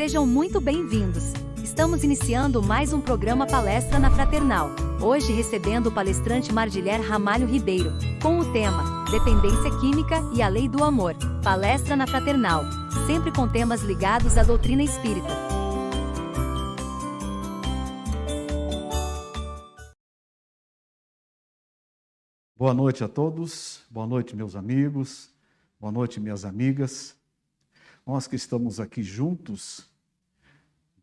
Sejam muito bem-vindos. Estamos iniciando mais um programa Palestra na Fraternal. Hoje recebendo o palestrante Mardilher Ramalho Ribeiro, com o tema Dependência Química e a Lei do Amor. Palestra na Fraternal, sempre com temas ligados à doutrina espírita. Boa noite a todos, boa noite meus amigos, boa noite minhas amigas. Nós que estamos aqui juntos,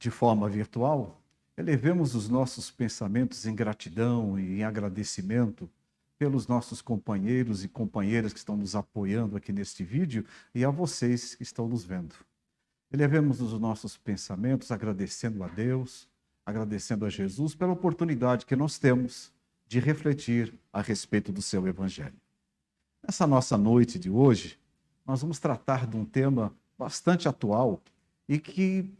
de forma virtual, elevemos os nossos pensamentos em gratidão e em agradecimento pelos nossos companheiros e companheiras que estão nos apoiando aqui neste vídeo e a vocês que estão nos vendo. Elevemos os nossos pensamentos agradecendo a Deus, agradecendo a Jesus pela oportunidade que nós temos de refletir a respeito do seu Evangelho. Nessa nossa noite de hoje, nós vamos tratar de um tema bastante atual e que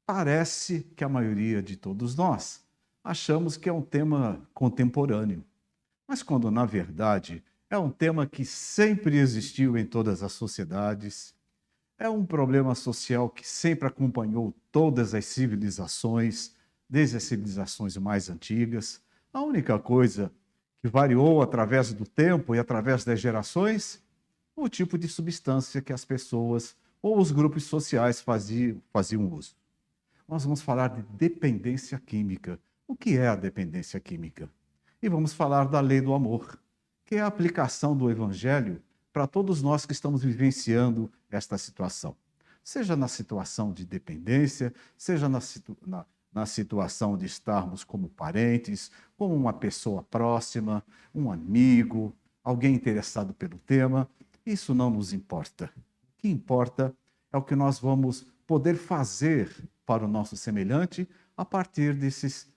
parece que a maioria de todos nós achamos que é um tema contemporâneo. Mas quando, na verdade, é um tema que sempre existiu em todas as sociedades, é um problema social que sempre acompanhou todas as civilizações, desde as civilizações mais antigas. A única coisa que variou através do tempo e através das gerações, o tipo de substância que as pessoas ou os grupos sociais faziam uso. Nós vamos falar de dependência química. O que é a dependência química? E vamos falar da lei do amor, que é a aplicação do Evangelho para todos nós que estamos vivenciando esta situação. Seja na situação de dependência, seja na situação de estarmos como parentes, como uma pessoa próxima, um amigo, alguém interessado pelo tema, isso não nos importa. O que importa é o que nós vamos poder fazer para o nosso semelhante a partir desses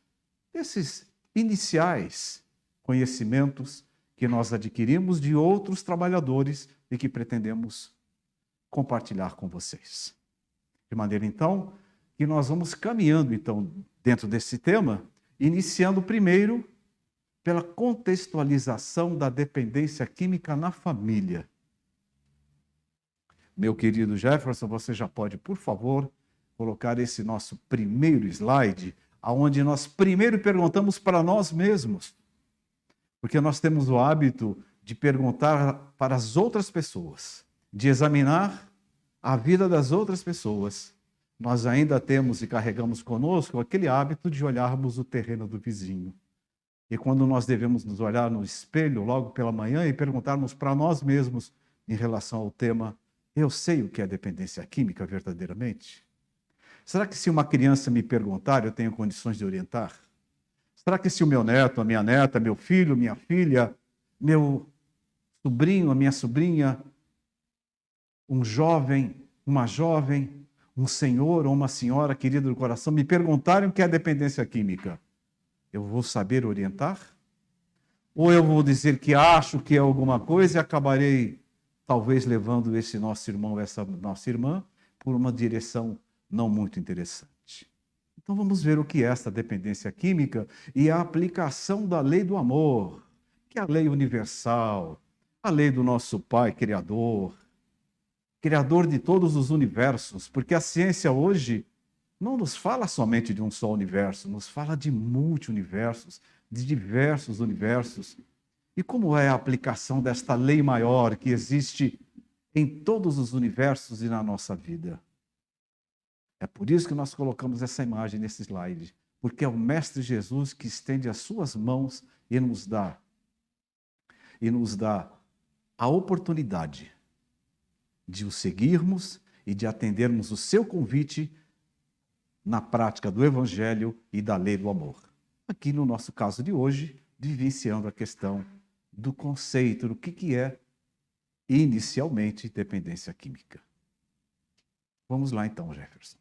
iniciais conhecimentos que nós adquirimos de outros trabalhadores e que pretendemos compartilhar com vocês. De maneira, então, que nós vamos caminhando, então, dentro desse tema, iniciando primeiro pela contextualização da dependência química na família. Meu querido Jefferson, você já pode, por favor, colocar esse nosso primeiro slide, onde nós primeiro perguntamos para nós mesmos, porque nós temos o hábito de perguntar para as outras pessoas, de examinar a vida das outras pessoas. Nós ainda temos e carregamos conosco aquele hábito de olharmos o terreno do vizinho. E quando nós devemos nos olhar no espelho logo pela manhã e perguntarmos para nós mesmos em relação ao tema, eu sei o que é dependência química verdadeiramente? Será que se uma criança me perguntar, eu tenho condições de orientar? Será que se o meu neto, a minha neta, meu filho, minha filha, meu sobrinho, a minha sobrinha, um jovem, uma jovem, um senhor ou uma senhora querida do coração me perguntarem o que é dependência química, eu vou saber orientar? Ou eu vou dizer que acho que é alguma coisa e acabarei talvez levando esse nosso irmão, essa nossa irmã, por uma direção não muito interessante. Então vamos ver o que é essa dependência química e a aplicação da lei do amor, que é a lei universal, a lei do nosso Pai Criador, Criador de todos os universos, porque a ciência hoje não nos fala somente de um só universo, nos fala de multi-universos, de diversos universos. E como é a aplicação desta lei maior que existe em todos os universos e na nossa vida? É por isso que nós colocamos essa imagem nesse slide, porque é o Mestre Jesus que estende as suas mãos e nos dá a oportunidade de o seguirmos e de atendermos o seu convite na prática do Evangelho e da lei do amor. Aqui no nosso caso de hoje, vivenciando a questão do conceito, do que é inicialmente dependência química. Vamos lá então, Jefferson.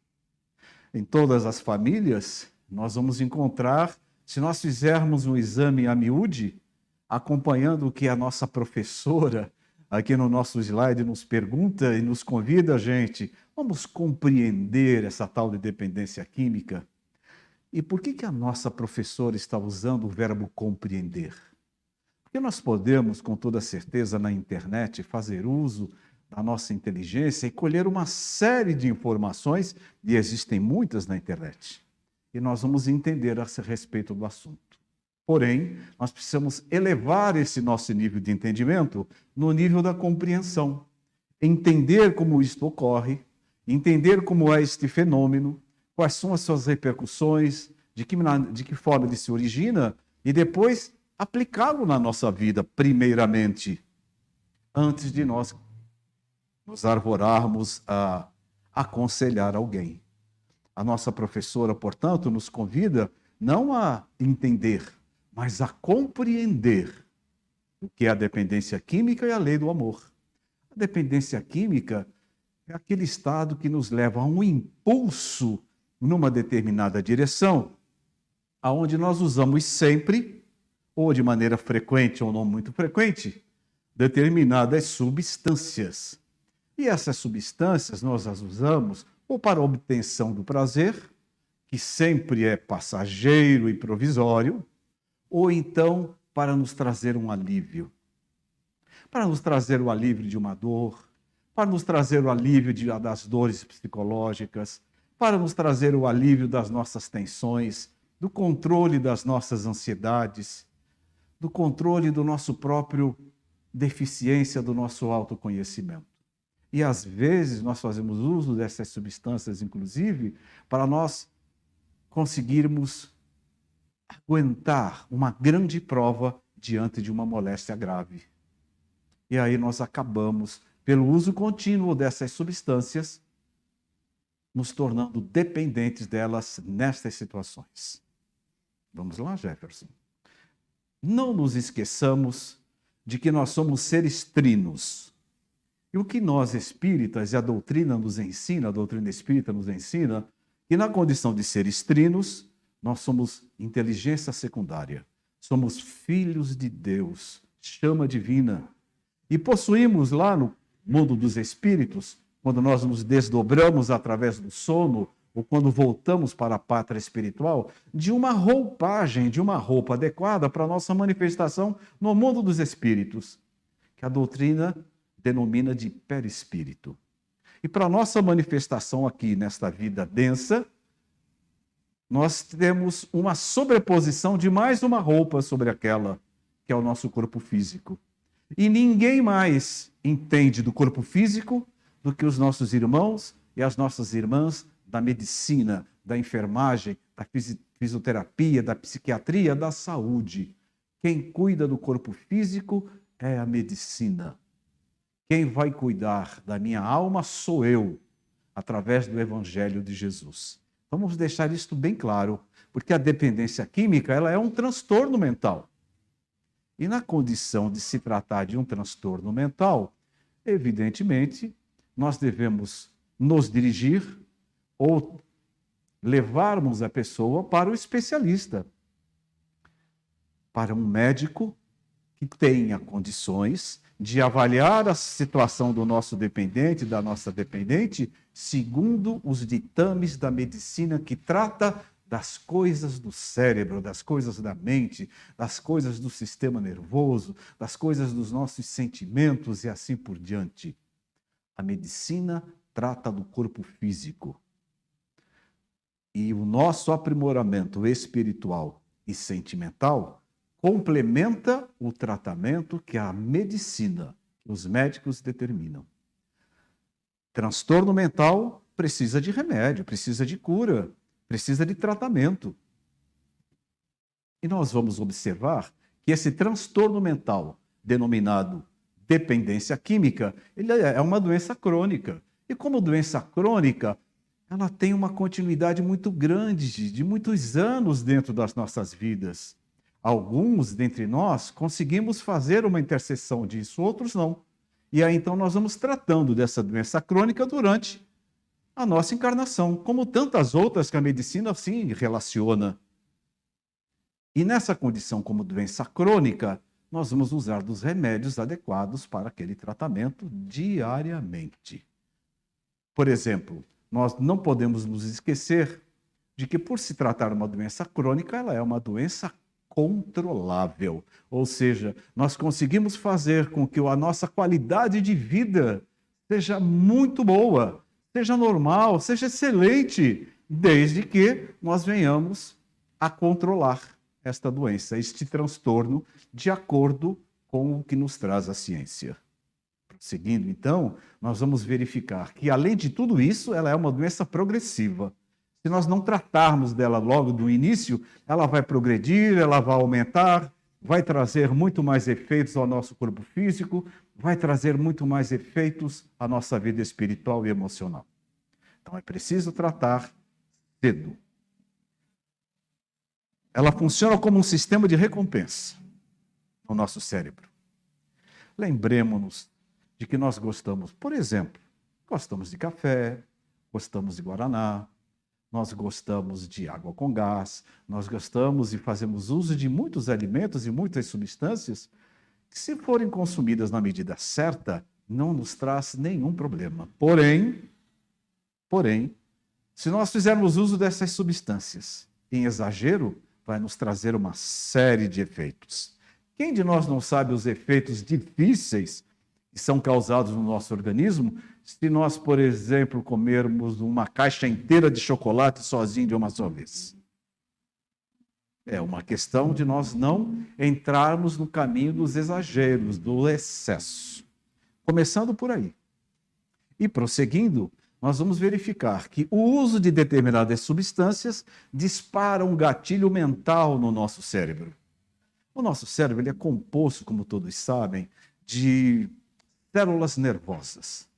Em todas as famílias, nós vamos encontrar, se nós fizermos um exame a miúde, acompanhando o que a nossa professora aqui no nosso slide nos pergunta e nos convida a gente, vamos compreender essa tal de dependência química? E por que a nossa professora está usando o verbo compreender? Porque nós podemos, com toda certeza, na internet, fazer uso da nossa inteligência e colher uma série de informações, e existem muitas na internet. E nós vamos entender a respeito do assunto. Porém, nós precisamos elevar esse nosso nível de entendimento no nível da compreensão. Entender como isto ocorre, entender como é este fenômeno, quais são as suas repercussões, de que forma ele se origina, e depois aplicá-lo na nossa vida, primeiramente, antes de nós nos arvorarmos a aconselhar alguém. A nossa professora, portanto, nos convida não a entender, mas a compreender o que é a dependência química e a lei do amor. A dependência química é aquele estado que nos leva a um impulso numa determinada direção, aonde nós usamos sempre, ou de maneira frequente ou não muito frequente, determinadas substâncias. E essas substâncias nós as usamos ou para a obtenção do prazer, que sempre é passageiro e provisório, ou então para nos trazer um alívio. Para nos trazer o alívio de uma dor, para nos trazer o alívio das dores psicológicas, para nos trazer o alívio das nossas tensões, do controle das nossas ansiedades, do controle do nosso próprio deficiência, do nosso autoconhecimento. E às vezes nós fazemos uso dessas substâncias, inclusive, para nós conseguirmos aguentar uma grande prova diante de uma moléstia grave. E aí nós acabamos, pelo uso contínuo dessas substâncias, nos tornando dependentes delas nestas situações. Vamos lá, Jefferson. Não nos esqueçamos de que nós somos seres trinos. E o que nós espíritas e a doutrina nos ensina, a doutrina espírita nos ensina, que na condição de seres trinos, nós somos inteligência secundária, somos filhos de Deus, chama divina. E possuímos lá no mundo dos espíritos, quando nós nos desdobramos através do sono, ou quando voltamos para a pátria espiritual, de uma roupagem, de uma roupa adequada para a nossa manifestação no mundo dos espíritos, que a doutrina denomina de perispírito. E para a nossa manifestação aqui nesta vida densa, nós temos uma sobreposição de mais uma roupa sobre aquela, que é o nosso corpo físico. E ninguém mais entende do corpo físico do que os nossos irmãos e as nossas irmãs da medicina, da enfermagem, da fisioterapia, da psiquiatria, da saúde. Quem cuida do corpo físico é a medicina. Quem vai cuidar da minha alma sou eu, através do Evangelho de Jesus. Vamos deixar isto bem claro, porque a dependência química ela é um transtorno mental. E na condição de se tratar de um transtorno mental, evidentemente, nós devemos nos dirigir ou levarmos a pessoa para o especialista, para um médico que tenha condições de avaliar a situação do nosso dependente, da nossa dependente, segundo os ditames da medicina que trata das coisas do cérebro, das coisas da mente, das coisas do sistema nervoso, das coisas dos nossos sentimentos e assim por diante. A medicina trata do corpo físico. E o nosso aprimoramento espiritual e sentimental complementa o tratamento que a medicina, os médicos determinam. Transtorno mental precisa de remédio, precisa de cura, precisa de tratamento. E nós vamos observar que esse transtorno mental, denominado dependência química, ele é uma doença crônica. E como doença crônica, ela tem uma continuidade muito grande, de muitos anos dentro das nossas vidas. Alguns dentre nós conseguimos fazer uma interseção disso, outros não. E aí então nós vamos tratando dessa doença crônica durante a nossa encarnação, como tantas outras que a medicina sim relaciona. E nessa condição como doença crônica, nós vamos usar dos remédios adequados para aquele tratamento diariamente. Por exemplo, nós não podemos nos esquecer de que, por se tratar de uma doença crônica, ela é uma doença controlável. Ou seja, nós conseguimos fazer com que a nossa qualidade de vida seja muito boa, seja normal, seja excelente, desde que nós venhamos a controlar esta doença, este transtorno, de acordo com o que nos traz a ciência. Seguindo, então, nós vamos verificar que, além de tudo isso, ela é uma doença progressiva. Se nós não tratarmos dela logo do início, ela vai progredir, ela vai aumentar, vai trazer muito mais efeitos ao nosso corpo físico, vai trazer muito mais efeitos à nossa vida espiritual e emocional. Então, é preciso tratar cedo. Ela funciona como um sistema de recompensa no nosso cérebro. Lembremos-nos de que nós gostamos, por exemplo, gostamos de café, gostamos de guaraná, nós gostamos de água com gás, nós gostamos e fazemos uso de muitos alimentos e muitas substâncias que, se forem consumidas na medida certa, não nos traz nenhum problema. Porém, se nós fizermos uso dessas substâncias em exagero, vai nos trazer uma série de efeitos. Quem de nós não sabe os efeitos difíceis que são causados no nosso organismo se nós, por exemplo, comermos uma caixa inteira de chocolate sozinho de uma só vez? É uma questão de nós não entrarmos no caminho dos exageros, do excesso. Começando por aí. E prosseguindo, nós vamos verificar que o uso de determinadas substâncias dispara um gatilho mental no nosso cérebro. O nosso cérebro ele é composto, como todos sabem, de células nervosas.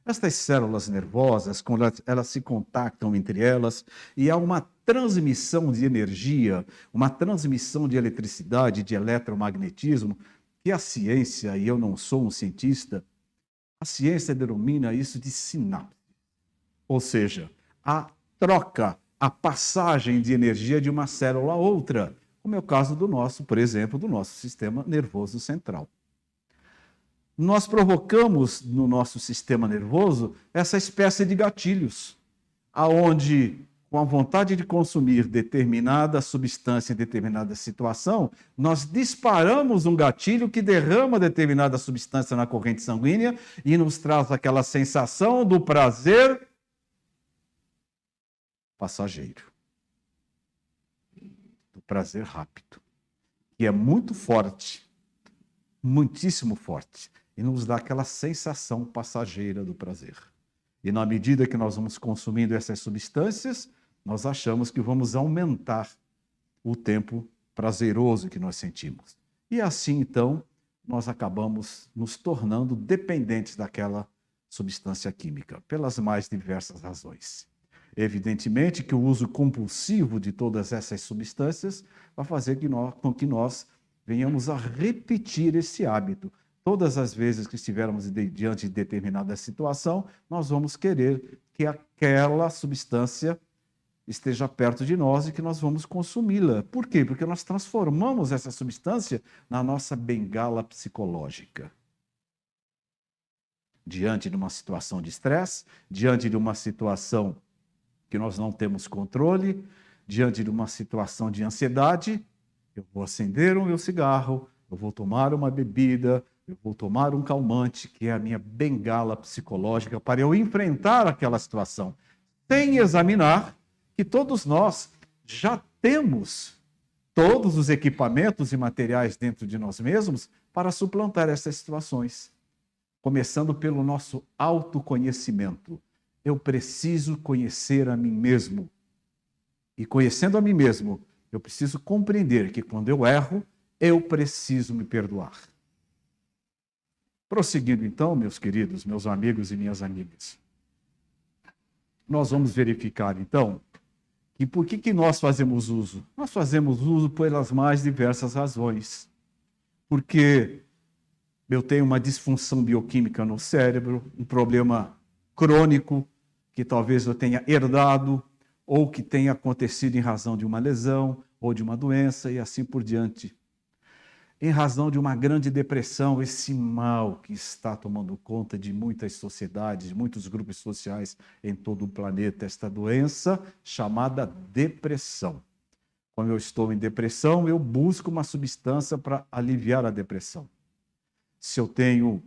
Estas células nervosas, quando elas se contactam entre elas, e há uma transmissão de energia, uma transmissão de eletricidade, de eletromagnetismo, que a ciência, e eu não sou um cientista, a ciência denomina isso de sinapse. Ou seja, a troca, a passagem de energia de uma célula a outra, como é o caso do nosso, por exemplo, do nosso sistema nervoso central. Nós provocamos no nosso sistema nervoso essa espécie de gatilhos, aonde, com a vontade de consumir determinada substância em determinada situação, nós disparamos um gatilho que derrama determinada substância na corrente sanguínea e nos traz aquela sensação do prazer passageiro, do prazer rápido, que é muito forte, muitíssimo forte, e nos dá aquela sensação passageira do prazer. E na medida que nós vamos consumindo essas substâncias, nós achamos que vamos aumentar o tempo prazeroso que nós sentimos. E assim, então, nós acabamos nos tornando dependentes daquela substância química, pelas mais diversas razões. Evidentemente que o uso compulsivo de todas essas substâncias vai fazer com que nós venhamos a repetir esse hábito. Todas as vezes que estivermos diante de determinada situação, nós vamos querer que aquela substância esteja perto de nós e que nós vamos consumi-la. Por quê? Porque nós transformamos essa substância na nossa bengala psicológica. Diante de uma situação de estresse, diante de uma situação que nós não temos controle, diante de uma situação de ansiedade, eu vou acender o meu cigarro, eu vou tomar uma bebida, eu vou tomar um calmante, que é a minha bengala psicológica, para eu enfrentar aquela situação, sem examinar que todos nós já temos todos os equipamentos e materiais dentro de nós mesmos para suplantar essas situações. Começando pelo nosso autoconhecimento. Eu preciso conhecer a mim mesmo. E conhecendo a mim mesmo, eu preciso compreender que quando eu erro, eu preciso me perdoar. Prosseguindo então, meus queridos, meus amigos e minhas amigas, nós vamos verificar então que por que nós fazemos uso? Nós fazemos uso pelas mais diversas razões. Porque eu tenho uma disfunção bioquímica no cérebro, um problema crônico que talvez eu tenha herdado ou que tenha acontecido em razão de uma lesão ou de uma doença e assim por diante. Em razão de uma grande depressão, esse mal que está tomando conta de muitas sociedades, de muitos grupos sociais em todo o planeta, esta doença chamada depressão. Quando eu estou em depressão, eu busco uma substância para aliviar a depressão. Se eu tenho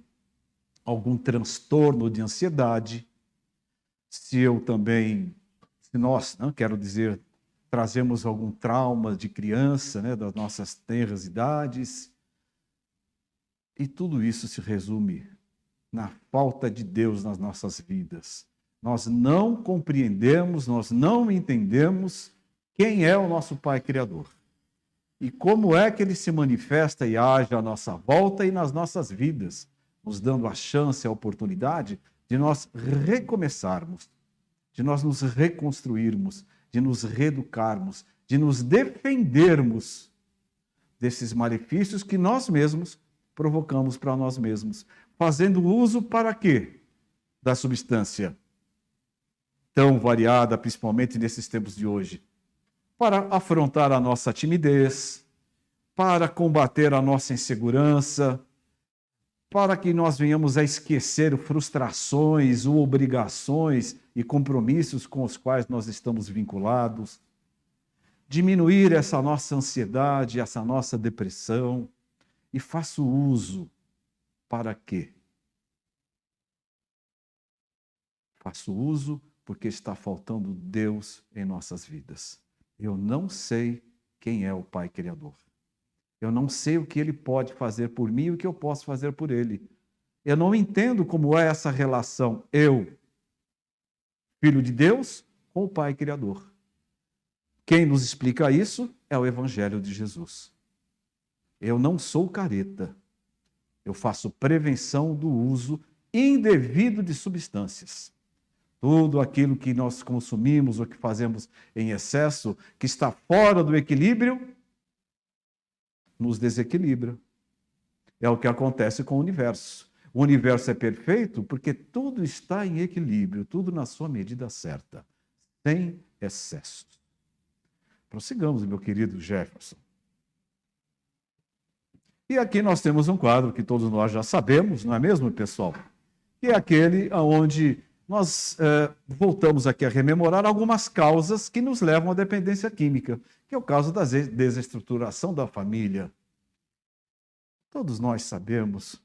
algum transtorno de ansiedade, se nós, não quero dizer, trazemos algum trauma de criança, né, das nossas tenras idades. E tudo isso se resume na falta de Deus nas nossas vidas. Nós não compreendemos, nós não entendemos quem é o nosso Pai Criador. E como é que Ele se manifesta e age à nossa volta e nas nossas vidas, nos dando a chance, a oportunidade de nós recomeçarmos, de nós nos reconstruirmos, de nos reeducarmos, de nos defendermos desses malefícios que nós mesmos provocamos para nós mesmos. Fazendo uso para quê? Da substância tão variada, principalmente nesses tempos de hoje. Para afrontar a nossa timidez, para combater a nossa insegurança, para que nós venhamos a esquecer frustrações ou obrigações e compromissos com os quais nós estamos vinculados, diminuir essa nossa ansiedade, essa nossa depressão, e faço uso para quê? Faço uso porque está faltando Deus em nossas vidas. Eu não sei quem é o Pai Criador. Eu não sei o que Ele pode fazer por mim e o que eu posso fazer por Ele. Eu não entendo como é essa relação, eu, filho de Deus, com o Pai Criador. Quem nos explica isso é o Evangelho de Jesus. Eu não sou careta. Eu faço prevenção do uso indevido de substâncias. Tudo aquilo que nós consumimos ou que fazemos em excesso, que está fora do equilíbrio, nos desequilibra. É o que acontece com o universo. O universo é perfeito porque tudo está em equilíbrio, tudo na sua medida certa, sem excesso. Prossigamos, meu querido Jefferson. E aqui nós temos um quadro que todos nós já sabemos, não é mesmo, pessoal? Que é aquele onde nós voltamos aqui a rememorar algumas causas que nos levam à dependência química, que é o caso da desestruturação da família. Todos nós sabemos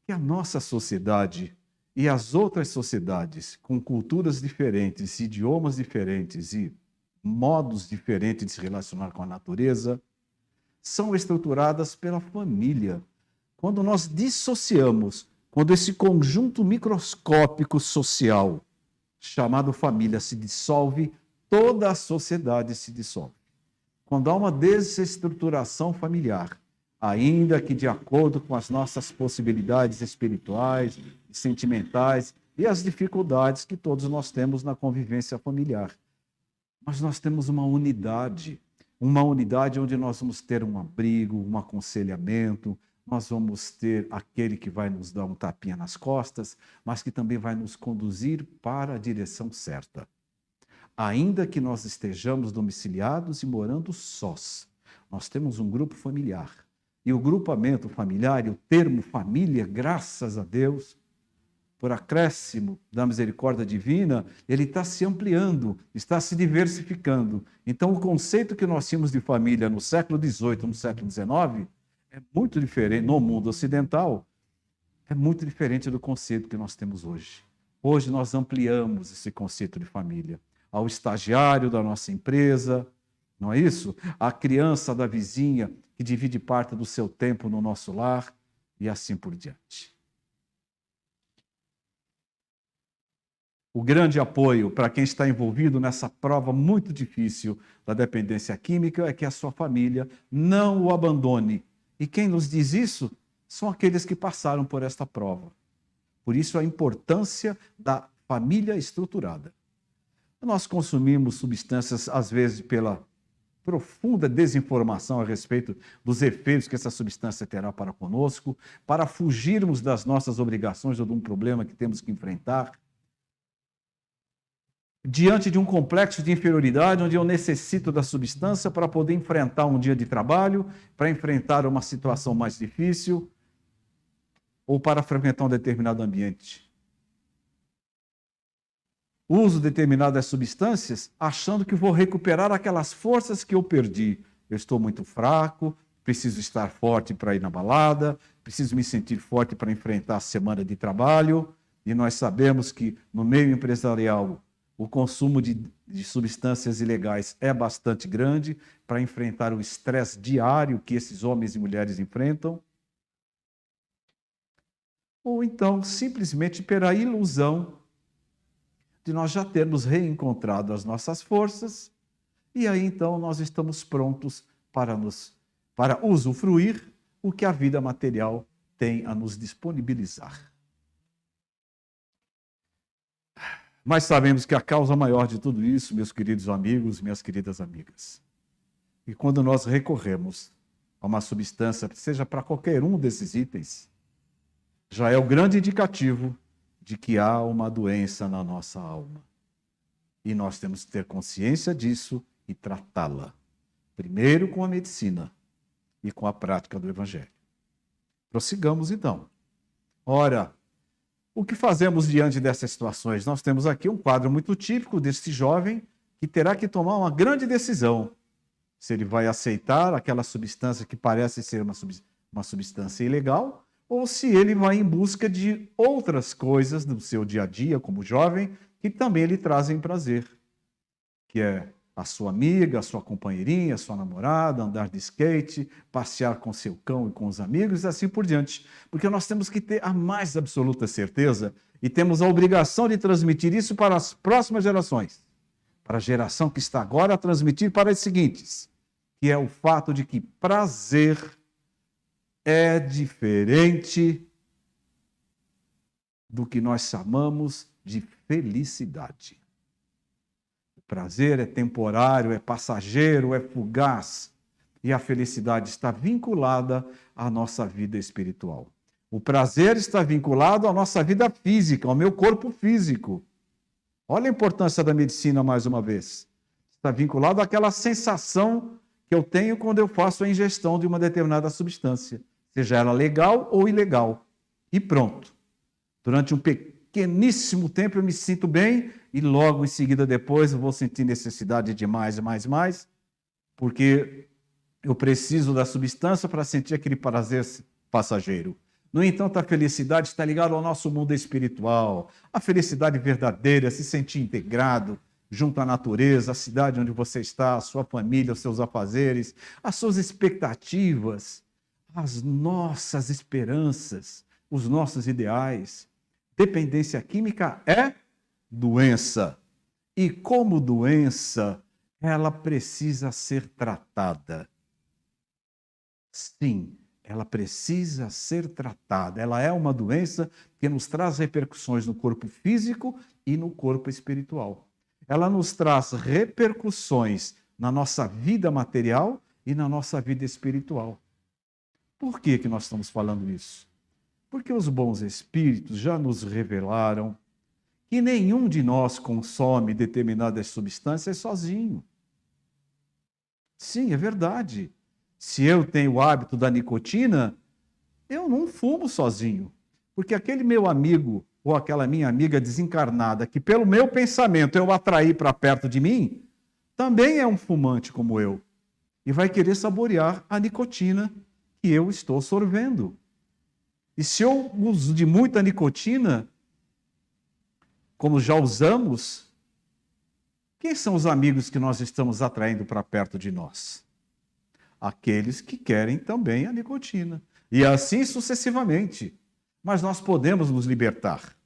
que a nossa sociedade e as outras sociedades com culturas diferentes, idiomas diferentes e modos diferentes de se relacionar com a natureza são estruturadas pela família. Quando nós dissociamos, quando esse conjunto microscópico social chamado família se dissolve, toda a sociedade se dissolve. Quando há uma desestruturação familiar, ainda que de acordo com as nossas possibilidades espirituais e sentimentais e as dificuldades que todos nós temos na convivência familiar, mas nós temos uma unidade onde nós vamos ter um abrigo, um aconselhamento, nós vamos ter aquele que vai nos dar um tapinha nas costas, mas que também vai nos conduzir para a direção certa. Ainda que nós estejamos domiciliados e morando sós, nós temos um grupo familiar. E o grupamento familiar, e o termo família, graças a Deus, por acréscimo da misericórdia divina, ele está se ampliando, está se diversificando. Então, o conceito que nós tínhamos de família no século XVIII, no século XIX, é muito diferente, no mundo ocidental, é muito diferente do conceito que nós temos hoje. Hoje nós ampliamos esse conceito de família ao estagiário da nossa empresa, não é isso? A criança da vizinha que divide parte do seu tempo no nosso lar e assim por diante. O grande apoio para quem está envolvido nessa prova muito difícil da dependência química é que a sua família não o abandone. E quem nos diz isso são aqueles que passaram por esta prova. Por isso a importância da família estruturada. Nós consumimos substâncias, às vezes, pela profunda desinformação a respeito dos efeitos que essa substância terá para conosco, para fugirmos das nossas obrigações ou de um problema que temos que enfrentar. Diante de um complexo de inferioridade, onde eu necessito da substância para poder enfrentar um dia de trabalho, para enfrentar uma situação mais difícil, ou para frequentar um determinado ambiente. Uso determinadas substâncias, achando que vou recuperar aquelas forças que eu perdi. Eu estou muito fraco, preciso estar forte para ir na balada, preciso me sentir forte para enfrentar a semana de trabalho. E nós sabemos que no meio empresarial o consumo de substâncias ilegais é bastante grande para enfrentar o estresse diário que esses homens e mulheres enfrentam. Ou então, simplesmente pela ilusão de nós já termos reencontrado as nossas forças, e aí então nós estamos prontos para usufruir o que a vida material tem a nos disponibilizar. Mas sabemos que a causa maior de tudo isso, meus queridos amigos, minhas queridas amigas, e quando nós recorremos a uma substância, seja para qualquer um desses itens, já é o grande indicativo de que há uma doença na nossa alma. E nós temos que ter consciência disso e tratá-la. Primeiro com a medicina e com a prática do Evangelho. Prossigamos então. Ora, o que fazemos diante dessas situações? Nós temos aqui um quadro muito típico desse jovem que terá que tomar uma grande decisão. Se ele vai aceitar aquela substância que parece ser uma substância ilegal, ou se ele vai em busca de outras coisas no seu dia a dia, como jovem, que também lhe trazem prazer, que é a sua amiga, a sua companheirinha, a sua namorada, andar de skate, passear com seu cão e com os amigos e assim por diante. Porque nós temos que ter a mais absoluta certeza e temos a obrigação de transmitir isso para as próximas gerações, para a geração que está agora a transmitir para as seguintes, que é o fato de que prazer é diferente do que nós chamamos de felicidade. O prazer é temporário, é passageiro, é fugaz. E a felicidade está vinculada à nossa vida espiritual. O prazer está vinculado à nossa vida física, ao meu corpo físico. Olha a importância da medicina mais uma vez. Está vinculado àquela sensação que eu tenho quando eu faço a ingestão de uma determinada substância, seja ela legal ou ilegal. E pronto. Durante um pequeníssimo tempo eu me sinto bem e logo em seguida depois eu vou sentir necessidade de mais, porque eu preciso da substância para sentir aquele prazer passageiro. No entanto, a felicidade está ligada ao nosso mundo espiritual. A felicidade verdadeira, se sentir integrado junto à natureza, a cidade onde você está, a sua família, os seus afazeres, as suas expectativas, as nossas esperanças, os nossos ideais. Dependência química é doença. E como doença, ela precisa ser tratada. Sim, ela precisa ser tratada. Ela é uma doença que nos traz repercussões no corpo físico e no corpo espiritual. Ela nos traz repercussões na nossa vida material e na nossa vida espiritual. Por que nós estamos falando isso? Porque os bons espíritos já nos revelaram que nenhum de nós consome determinadas substâncias sozinho. Sim, é verdade. Se eu tenho o hábito da nicotina, eu não fumo sozinho. Porque aquele meu amigo ou aquela minha amiga desencarnada, que pelo meu pensamento eu atraí para perto de mim, também é um fumante como eu. E vai querer saborear a nicotina que eu estou sorvendo. E se eu uso de muita nicotina, como já usamos, quem são os amigos que nós estamos atraindo para perto de nós? Aqueles que querem também a nicotina. E assim sucessivamente. Mas nós podemos nos libertar.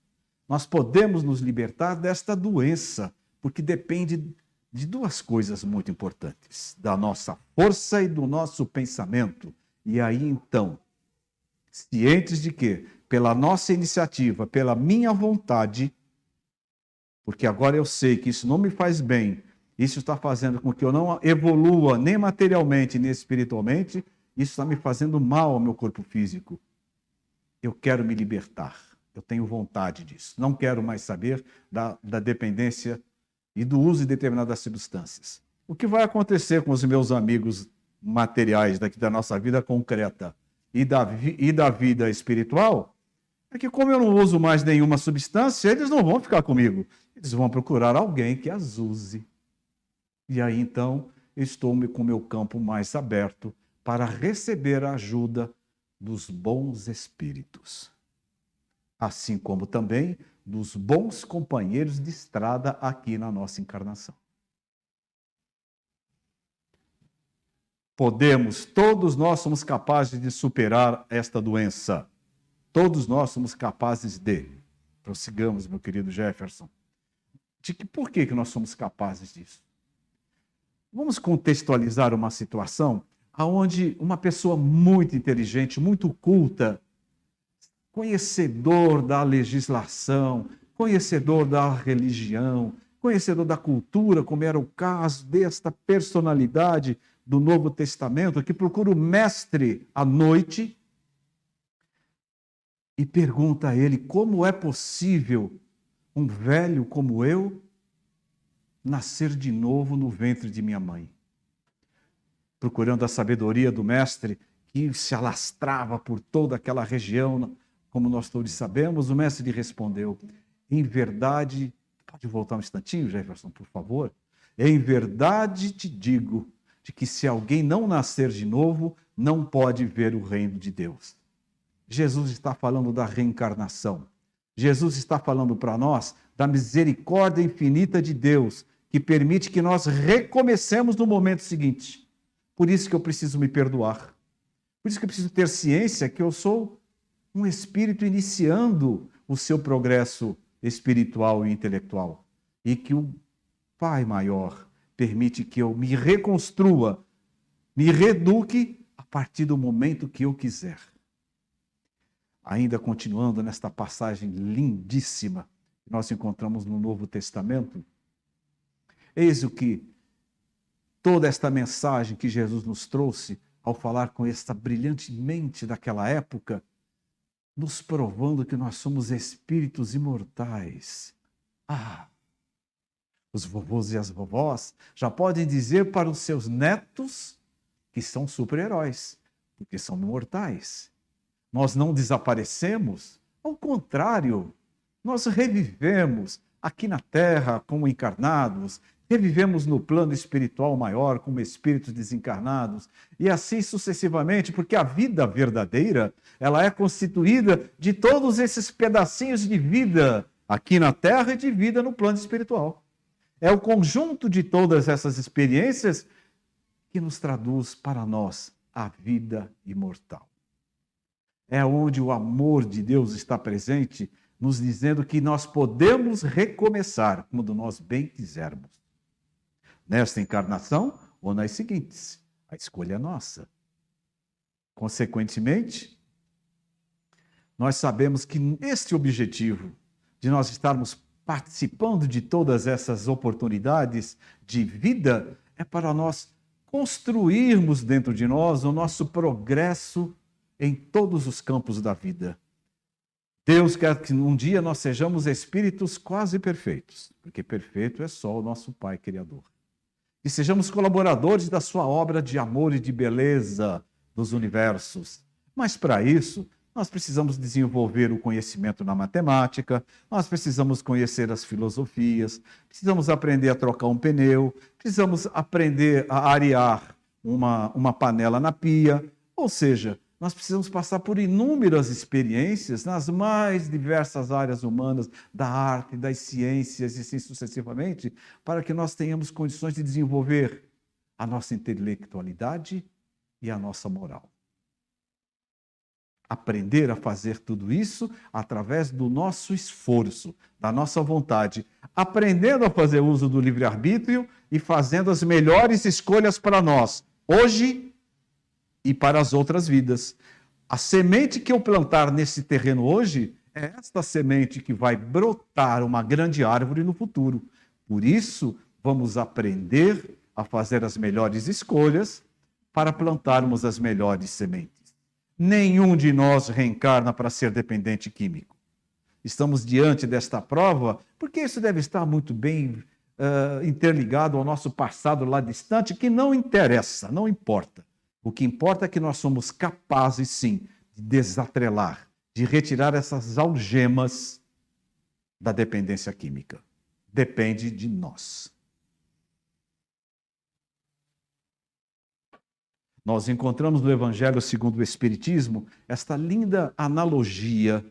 Nós podemos nos libertar desta doença, porque depende de duas coisas muito importantes: da nossa força e do nosso pensamento. E aí então, cientes de que, pela nossa iniciativa, pela minha vontade, porque agora eu sei que isso não me faz bem, isso está fazendo com que eu não evolua nem materialmente, nem espiritualmente, isso está me fazendo mal ao meu corpo físico. Eu quero me libertar, eu tenho vontade disso. Não quero mais saber da dependência e do uso de determinadas substâncias. O que vai acontecer com os meus amigos materiais daqui da nossa vida concreta e da vida espiritual é que, como eu não uso mais nenhuma substância, eles não vão ficar comigo. Eles vão procurar alguém que as use. E aí, então, eu estou com o meu campo mais aberto para receber a ajuda dos bons espíritos, assim como também dos bons companheiros de estrada aqui na nossa encarnação. Todos nós somos capazes de superar esta doença. Todos nós somos capazes de. Prossigamos, meu querido Jefferson. Por que nós somos capazes disso? Vamos contextualizar uma situação onde uma pessoa muito inteligente, muito culta, conhecedor da legislação, conhecedor da religião, conhecedor da cultura, como era o caso desta personalidade do Novo Testamento, que procura o mestre à noite e pergunta a ele como é possível um velho como eu nascer de novo no ventre de minha mãe. Procurando a sabedoria do mestre, que se alastrava por toda aquela região, como nós todos sabemos, o mestre lhe respondeu: em verdade, pode voltar um instantinho, Jefferson, por favor? Em verdade te digo, de que se alguém não nascer de novo, não pode ver o reino de Deus. Jesus está falando da reencarnação. Jesus está falando para nós da misericórdia infinita de Deus, que permite que nós recomecemos no momento seguinte. Por isso que eu preciso me perdoar. Por isso que eu preciso ter ciência que eu sou um espírito iniciando o seu progresso espiritual e intelectual. E que o Pai Maior permite que eu me reconstrua, me reeduque a partir do momento que eu quiser. Ainda continuando nesta passagem lindíssima que nós encontramos no Novo Testamento, eis o que toda esta mensagem que Jesus nos trouxe ao falar com esta brilhante mente daquela época, nos provando que nós somos espíritos imortais. Os vovôs e as vovós já podem dizer para os seus netos que são super-heróis, porque são imortais. Nós não desaparecemos, ao contrário, nós revivemos aqui na Terra como encarnados, revivemos no plano espiritual maior como espíritos desencarnados, e assim sucessivamente, porque a vida verdadeira, ela é constituída de todos esses pedacinhos de vida aqui na Terra e de vida no plano espiritual. É o conjunto de todas essas experiências que nos traduz para nós a vida imortal. É onde o amor de Deus está presente, nos dizendo que nós podemos recomeçar quando nós bem quisermos. Nesta encarnação ou nas seguintes. A escolha é nossa. Consequentemente, nós sabemos que este objetivo de nós estarmos participando de todas essas oportunidades de vida é para nós construirmos dentro de nós o nosso progresso em todos os campos da vida. Deus quer que um dia nós sejamos espíritos quase perfeitos, porque perfeito é só o nosso Pai Criador. E sejamos colaboradores da sua obra de amor e de beleza dos universos. Mas para isso, nós precisamos desenvolver o conhecimento na matemática, nós precisamos conhecer as filosofias, precisamos aprender a trocar um pneu, precisamos aprender a arear uma panela na pia, ou seja, nós precisamos passar por inúmeras experiências nas mais diversas áreas humanas, da arte, das ciências e assim sucessivamente, para que nós tenhamos condições de desenvolver a nossa intelectualidade e a nossa moral. Aprender a fazer tudo isso através do nosso esforço, da nossa vontade, aprendendo a fazer uso do livre-arbítrio e fazendo as melhores escolhas para nós, hoje e para as outras vidas. A semente que eu plantar nesse terreno hoje é esta semente que vai brotar uma grande árvore no futuro. Por isso, vamos aprender a fazer as melhores escolhas para plantarmos as melhores sementes. Nenhum de nós reencarna para ser dependente químico. Estamos diante desta prova porque isso deve estar muito bem interligado ao nosso passado lá distante, que não interessa, não importa. O que importa é que nós somos capazes, sim, de desatrelar, de retirar essas algemas da dependência química. Depende de nós. Nós encontramos no Evangelho segundo o Espiritismo esta linda analogia.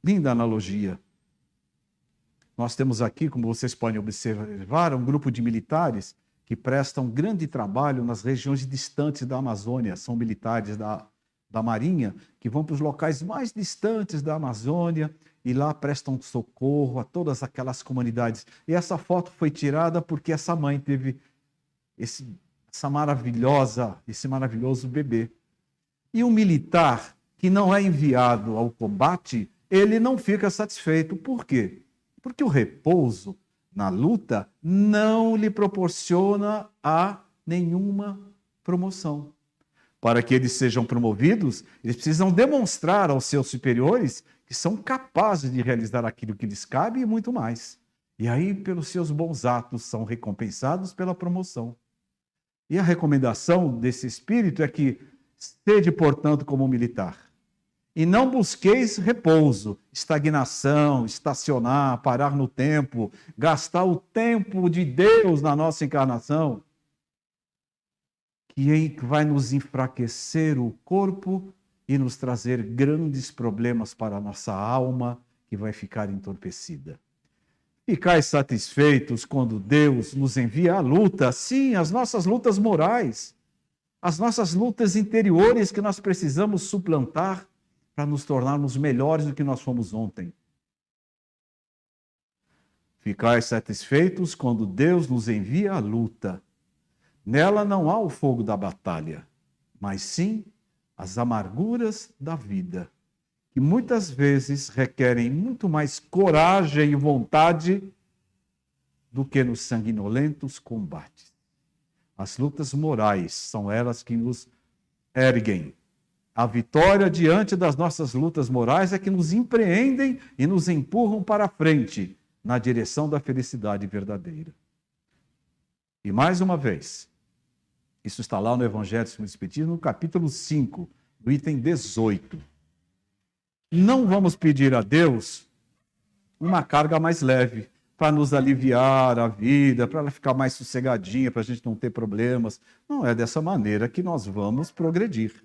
Linda analogia. Nós temos aqui, como vocês podem observar, um grupo de militares que prestam grande trabalho nas regiões distantes da Amazônia. São militares da Marinha que vão para os locais mais distantes da Amazônia e lá prestam socorro a todas aquelas comunidades. E essa foto foi tirada porque essa mãe teve esse maravilhoso bebê. E um militar que não é enviado ao combate, ele não fica satisfeito. Por quê? Porque o repouso na luta não lhe proporciona a nenhuma promoção. Para que eles sejam promovidos, eles precisam demonstrar aos seus superiores que são capazes de realizar aquilo que lhes cabe e muito mais. E aí, pelos seus bons atos, são recompensados pela promoção. E a recomendação desse espírito é que sede, portanto, como militar. E não busqueis repouso, estagnação, estacionar, parar no tempo, gastar o tempo de Deus na nossa encarnação, que vai nos enfraquecer o corpo e nos trazer grandes problemas para a nossa alma, que vai ficar entorpecida. Ficais satisfeitos quando Deus nos envia a luta, sim, as nossas lutas morais, as nossas lutas interiores que nós precisamos suplantar para nos tornarmos melhores do que nós fomos ontem. Ficais satisfeitos quando Deus nos envia a luta. Nela não há o fogo da batalha, mas sim as amarguras da vida, que muitas vezes requerem muito mais coragem e vontade do que nos sanguinolentos combates. As lutas morais são elas que nos erguem. A vitória diante das nossas lutas morais é que nos empreendem e nos empurram para a frente, na direção da felicidade verdadeira. E mais uma vez, isso está lá no Evangelho segundo o Espiritismo, no capítulo 5, no item 18. Não vamos pedir a Deus uma carga mais leve, para nos aliviar a vida, para ela ficar mais sossegadinha, para a gente não ter problemas. Não é dessa maneira que nós vamos progredir.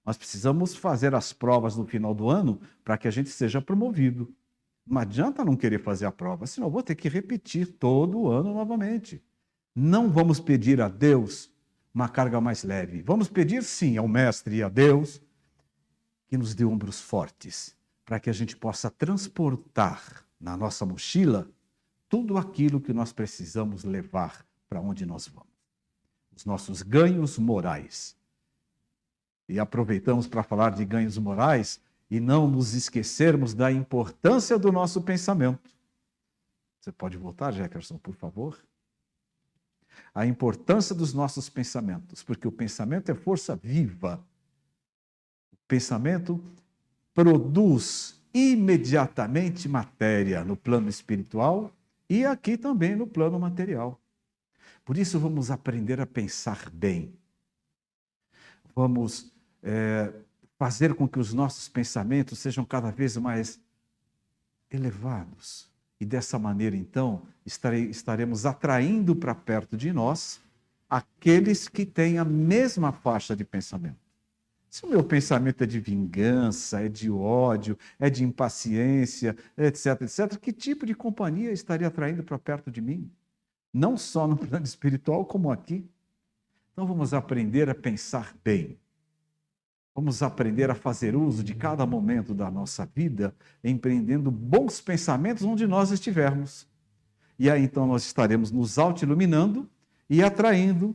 Nós precisamos fazer as provas no final do ano para que a gente seja promovido. Não adianta não querer fazer a prova, senão eu vou ter que repetir todo o ano novamente. Não vamos pedir a Deus uma carga mais leve. Vamos pedir, sim, ao Mestre e a Deus que nos dê ombros fortes, para que a gente possa transportar na nossa mochila tudo aquilo que nós precisamos levar para onde nós vamos. Os nossos ganhos morais. E aproveitamos para falar de ganhos morais e não nos esquecermos da importância do nosso pensamento. Você pode voltar, Jefferson, por favor? A importância dos nossos pensamentos, porque o pensamento é força viva. O pensamento produz imediatamente matéria no plano espiritual e aqui também no plano material. Por isso vamos aprender a pensar bem. Vamos fazer com que os nossos pensamentos sejam cada vez mais elevados. E dessa maneira, então, estaremos atraindo para perto de nós aqueles que têm a mesma faixa de pensamento. Se o meu pensamento é de vingança, é de ódio, é de impaciência, etc., etc., que tipo de companhia estaria atraindo para perto de mim? Não só no plano espiritual, como aqui. Então vamos aprender a pensar bem. Vamos aprender a fazer uso de cada momento da nossa vida, empreendendo bons pensamentos onde nós estivermos. E aí então nós estaremos nos autoiluminando e atraindo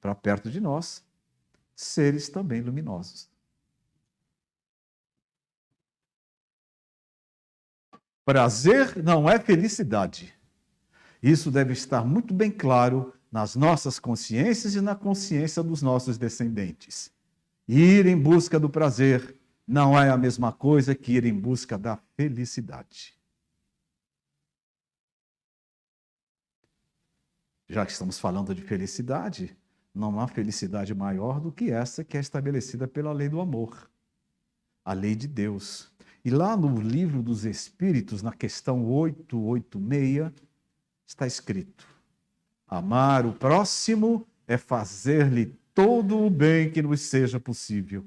para perto de nós seres também luminosos. Prazer não é felicidade. Isso deve estar muito bem claro nas nossas consciências e na consciência dos nossos descendentes. Ir em busca do prazer não é a mesma coisa que ir em busca da felicidade. Já que estamos falando de felicidade, não há felicidade maior do que essa que é estabelecida pela lei do amor, a lei de Deus. E lá no Livro dos Espíritos, na questão 886, está escrito: amar o próximo é fazer-lhe todo o bem que nos seja possível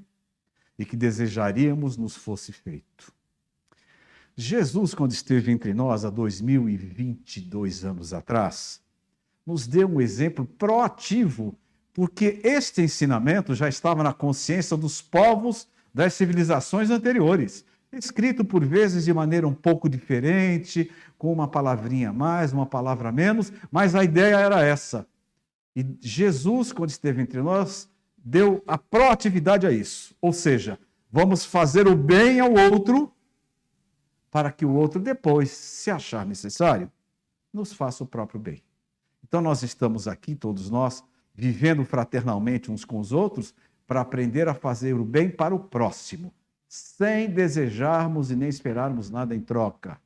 e que desejaríamos nos fosse feito. Jesus, quando esteve entre nós há 2022 anos atrás, nos deu um exemplo proativo, porque este ensinamento já estava na consciência dos povos das civilizações anteriores, escrito por vezes de maneira um pouco diferente, com uma palavrinha a mais, uma palavra a menos, mas a ideia era essa. E Jesus, quando esteve entre nós, deu a proatividade a isso, ou seja, vamos fazer o bem ao outro, para que o outro depois, se achar necessário, nos faça o próprio bem. Então nós estamos aqui, todos nós, vivendo fraternalmente uns com os outros, para aprender a fazer o bem para o próximo, sem desejarmos e nem esperarmos nada em troca.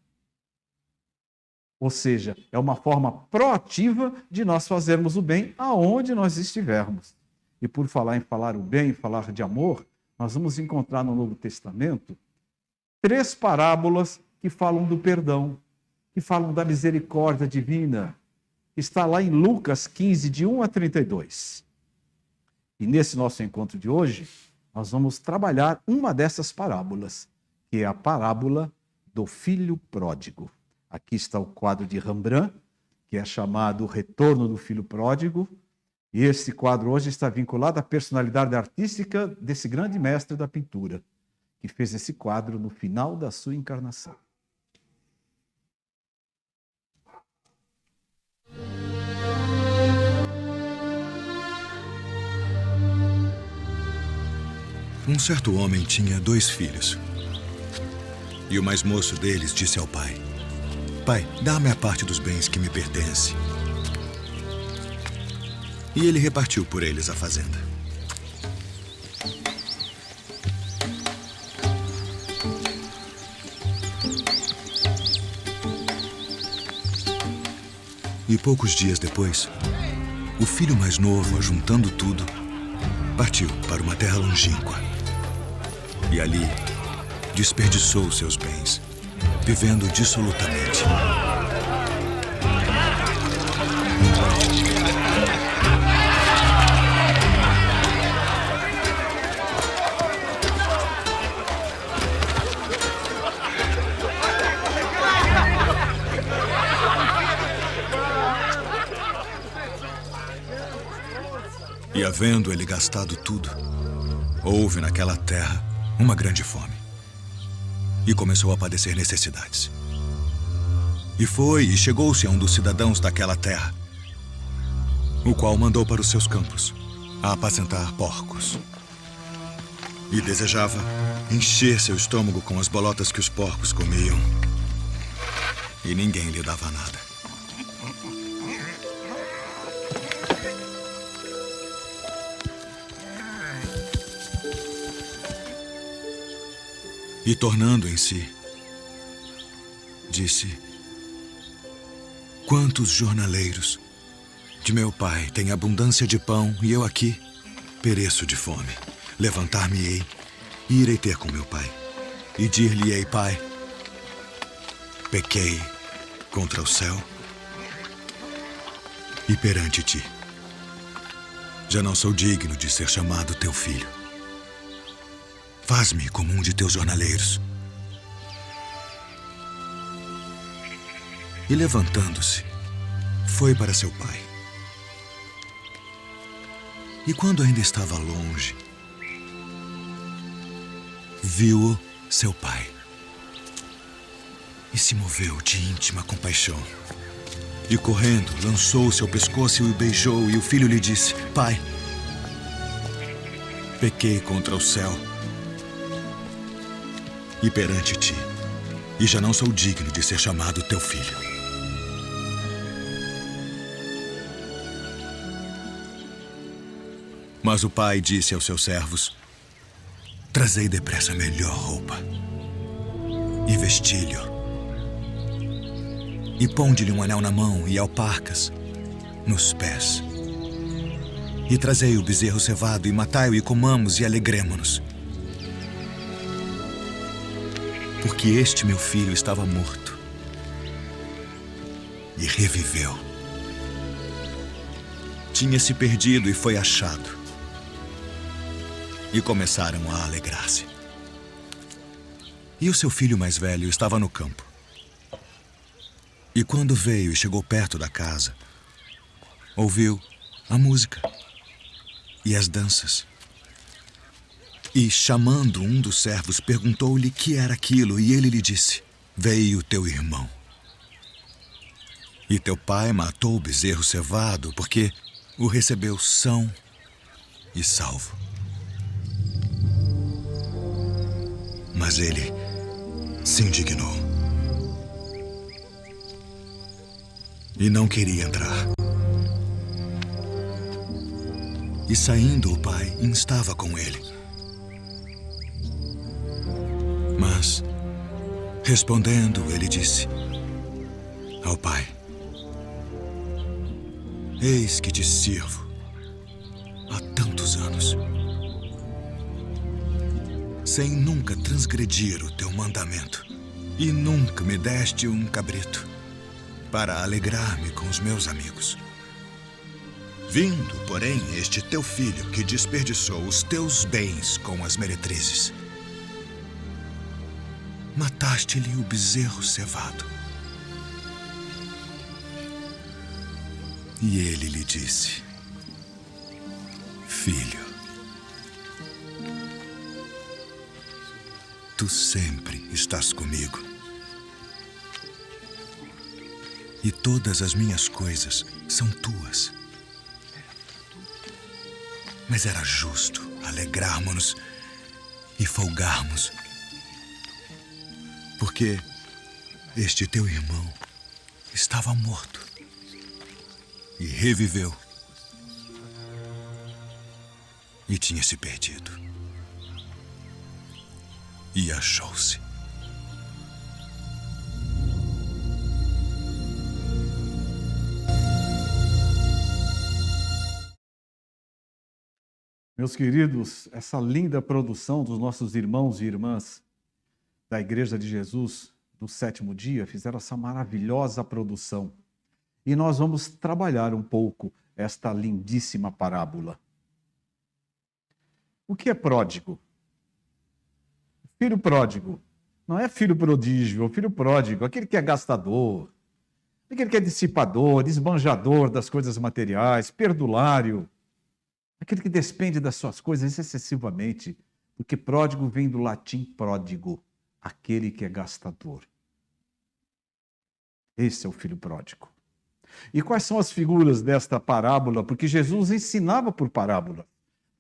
Ou seja, é uma forma proativa de nós fazermos o bem aonde nós estivermos. E por falar em falar o bem, falar de amor, nós vamos encontrar no Novo Testamento 3 parábolas que falam do perdão, que falam da misericórdia divina. Está lá em Lucas 15, de 1 a 32. E nesse nosso encontro de hoje, nós vamos trabalhar uma dessas parábolas, que é a parábola do filho pródigo. Aqui está o quadro de Rembrandt, que é chamado O Retorno do Filho Pródigo. E esse quadro hoje está vinculado à personalidade artística desse grande mestre da pintura, que fez esse quadro no final da sua encarnação. Um certo homem tinha 2 filhos. E o mais moço deles disse ao pai: Pai, dá-me a parte dos bens que me pertence. E ele repartiu por eles a fazenda. E poucos dias depois, o filho mais novo, ajuntando tudo, partiu para uma terra longínqua. E ali desperdiçou seus bens, vivendo dissolutamente. E havendo ele gastado tudo, houve naquela terra uma grande fome. E começou a padecer necessidades. E foi e chegou-se a um dos cidadãos daquela terra, o qual mandou para os seus campos a apacentar porcos. E desejava encher seu estômago com as bolotas que os porcos comiam. E ninguém lhe dava nada. E tornando em si, disse: Quantos jornaleiros de meu pai têm abundância de pão e eu aqui pereço de fome. Levantar-me-ei e irei ter com meu pai. E dir-lhe-ei: Pai, pequei contra o céu e perante ti. Já não sou digno de ser chamado teu filho. Faz-me como um de teus jornaleiros. E levantando-se, foi para seu pai. E quando ainda estava longe, viu-o seu pai. E se moveu de íntima compaixão. E correndo, lançou-se ao pescoço e o beijou. E o filho lhe disse: Pai, pequei contra o céu e perante ti, e já não sou digno de ser chamado teu filho. Mas o pai disse aos seus servos: Trazei depressa a melhor roupa, e vesti-lhe, e ponde-lhe um anel na mão e alparcas nos pés. E trazei o bezerro cevado, e matai-o, e comamos, e alegremo-nos. Porque este meu filho estava morto e reviveu. Tinha se perdido e foi achado. e começaram a alegrar-se. E o seu filho mais velho estava no campo. E quando veio e chegou perto da casa, ouviu a música e as danças. E, chamando um dos servos, perguntou-lhe que era aquilo, e ele lhe disse: veio teu irmão. E teu pai matou o bezerro cevado, porque o recebeu são e salvo. Mas ele se indignou e não queria entrar. E saindo, o pai instava com ele. Mas, respondendo, ele disse ao pai: eis que te sirvo há tantos anos, sem nunca transgredir o teu mandamento, e nunca me deste um cabrito para alegrar-me com os meus amigos. Vindo, porém, este teu filho que desperdiçou os teus bens com as meretrizes, mataste-lhe o bezerro cevado. E ele lhe disse: filho, tu sempre estás comigo, e todas as minhas coisas são tuas. Mas era justo alegrarmos-nos e folgarmos, porque este teu irmão estava morto e reviveu, e tinha se perdido e achou-se. Meus queridos, essa linda produção dos nossos irmãos e irmãs da Igreja de Jesus do Sétimo Dia fizeram essa maravilhosa produção. E nós vamos trabalhar um pouco esta lindíssima parábola. O que é pródigo? Filho pródigo não é filho prodígio, é o filho pródigo, aquele que é gastador, aquele que é dissipador, esbanjador das coisas materiais, perdulário, aquele que despende das suas coisas excessivamente, porque pródigo vem do latim pródigo, aquele que é gastador. Esse é o filho pródigo. E quais são as figuras desta parábola? Porque Jesus ensinava por parábola,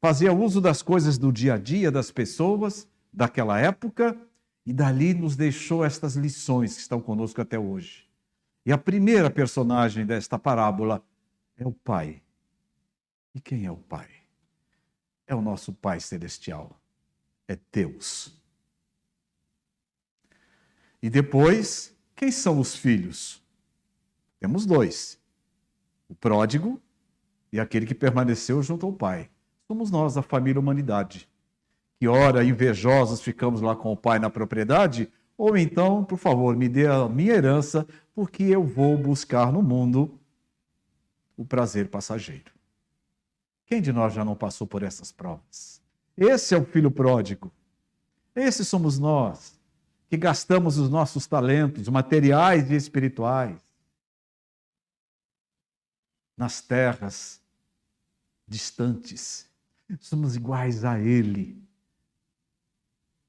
fazia uso das coisas do dia a dia das pessoas daquela época e dali nos deixou estas lições que estão conosco até hoje. E a primeira personagem desta parábola é o Pai. E quem é o Pai? É o nosso Pai Celestial. É Deus. E depois, quem são os filhos? Temos dois. O pródigo e aquele que permaneceu junto ao Pai. Somos nós, a família humanidade. Que ora, invejosos, ficamos lá com o Pai na propriedade, ou então, por favor, me dê a minha herança, porque eu vou buscar no mundo o prazer passageiro. Quem de nós já não passou por essas provas? Esse é o filho pródigo. Esse somos nós, que gastamos os nossos talentos materiais e espirituais nas terras distantes. Somos iguais a ele.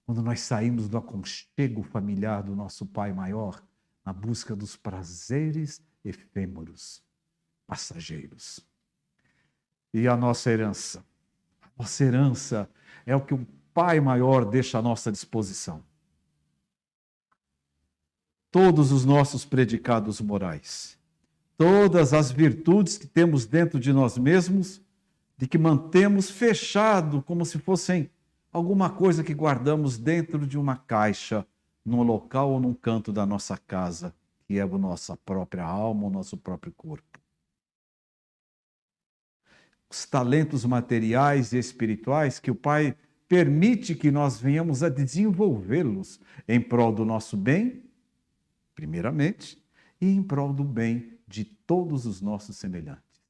Quando nós saímos do aconchego familiar do nosso Pai maior, na busca dos prazeres efêmeros, passageiros. E a nossa herança? A nossa herança é o que o Pai maior deixa à nossa disposição. Todos os nossos predicados morais, todas as virtudes que temos dentro de nós mesmos, de que mantemos fechado como se fossem alguma coisa que guardamos dentro de uma caixa, num local ou num canto da nossa casa, que é a nossa própria alma, o nosso próprio corpo. Os talentos materiais e espirituais que o Pai permite que nós venhamos a desenvolvê-los em prol do nosso bem, primeiramente, e em prol do bem de todos os nossos semelhantes.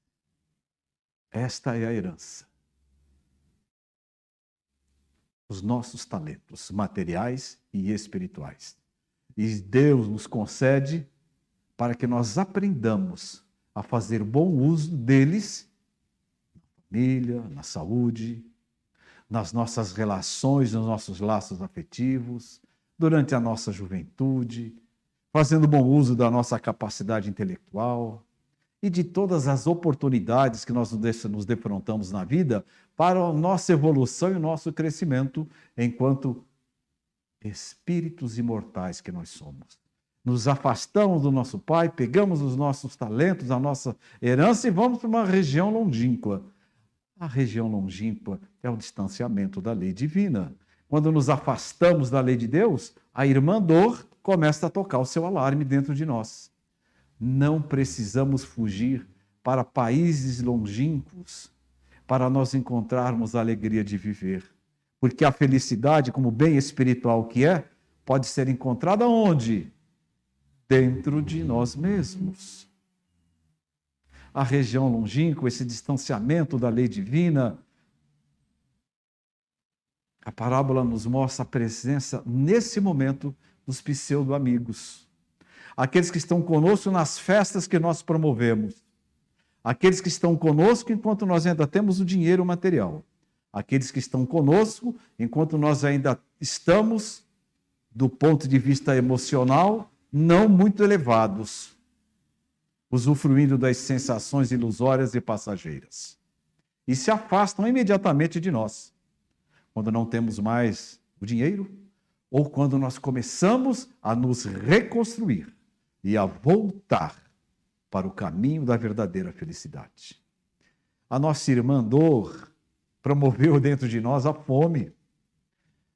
Esta é a herança. os nossos talentos materiais e espirituais. E Deus nos concede para que nós aprendamos a fazer bom uso deles na família, na saúde, nas nossas relações, nos nossos laços afetivos, durante a nossa juventude, fazendo bom uso da nossa capacidade intelectual e de todas as oportunidades que nós nos defrontamos na vida para a nossa evolução e o nosso crescimento enquanto espíritos imortais que nós somos. Nos afastamos do nosso Pai, pegamos os nossos talentos, a nossa herança e vamos para uma região longínqua. A região longínqua é o distanciamento da lei divina. Quando nos afastamos da lei de Deus, a irmã dor começa a tocar o seu alarme dentro de nós. Não precisamos fugir para países longínquos para nós encontrarmos a alegria de viver. Porque a felicidade, como bem espiritual que é, pode ser encontrada onde? Dentro de nós mesmos. A região longínqua, esse distanciamento da lei divina, a parábola nos mostra a presença, nesse momento, dos pseudo-amigos. Aqueles que estão conosco nas festas que nós promovemos. Aqueles que estão conosco enquanto nós ainda temos o dinheiro material. Aqueles que estão conosco enquanto nós ainda estamos, do ponto de vista emocional, não muito elevados, usufruindo das sensações ilusórias e passageiras. E se afastam imediatamente de nós, quando não temos mais o dinheiro, ou quando nós começamos a nos reconstruir e a voltar para o caminho da verdadeira felicidade. A nossa irmã dor promoveu dentro de nós a fome.